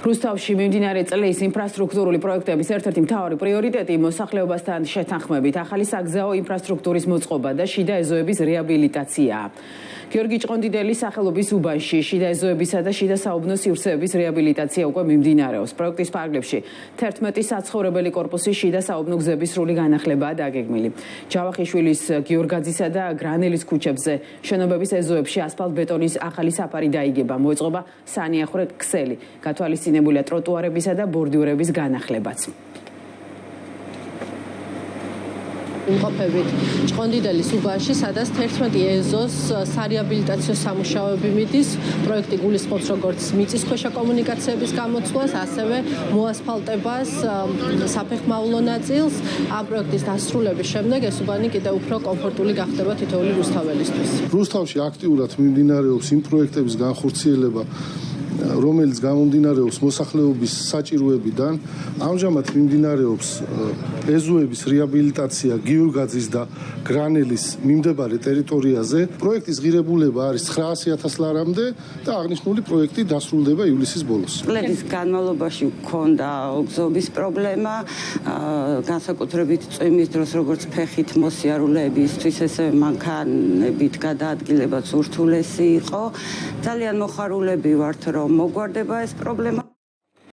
რუსთავში მიმდინარე წლის ინფრასტრუქტურული პროექტების ერთ-ერთი მთავარი პრიორიტეტი მოსახლეობასთან შეთანხმებით ახალი საგზაო ინფრასტრუქტურის მოწყობა და შიდა ეზოების რეაბილიტაციაა. გიორგი ჭყონდიდელის სახელობის უბანში შიდა ეზოებისა და შიდა საუბნო სივრცეების რეაბილიტაცია უკვე მიმდინარეობს. პროექტის ფარგლებში 11 საცხოვრებელი კორპუსის შიდა საუბნო გზების სრული განახლებაა დაგეგმილი. ჯავახიშვილის, გიორგაძისა და გრანელის ქუჩებზე შენობების ეზოებში ასფალტ-ბეტონის ახალი საფარი დაიგება. მოეწყობა სანიახვე ქსელი. გათვალისწინებულია ტროტუარებისა და ბორდიურების განახლებაც. იმყოფებით ჭყონდიდელის უბანში, სადაც 11 ეზოს სარეაბილიტაციო სამუშაოები მიდის. პროექტი გულისხმობს როგორც მიწისქვეშა კომუნიკაციების გამოცვლას, ასევე მოასფალტებას საფეხმავლო ნაწილს. ამ პროექტის დასრულების შემდეგ ეს უბანი კიდევ უფრო კომფორტული გახდება თითოეული რუსთაველისთვის. რუსთავში აქტიურად მიმდინარეობს იმ პროექტების განხორციელება, რომელიც გამომდინარეობს მოსახლეობის საჭიროებიდან. ამჟამად მიმდინარეობს ეზოების რეაბილიტაცია გიორგაძის და გრანელის მიმდებარე ტერიტორიაზე. პროექტის ღირებულება არის 900.000 ლარამდე და აღნიშნული პროექტი დასრულდება ივლისის ბოლოს. წლების განმავლობაში მქონდა გზობის პრობლემა, განსაკუთრებით წვიმის დროს, როგორც ფეხით მოსიარულეებისთვის, ესე მანქანებით გადაადგილებაც ურთულესი იყო. ძალიან მოხარულები ვართ, რომ მოგვარდება ეს პრობლემა.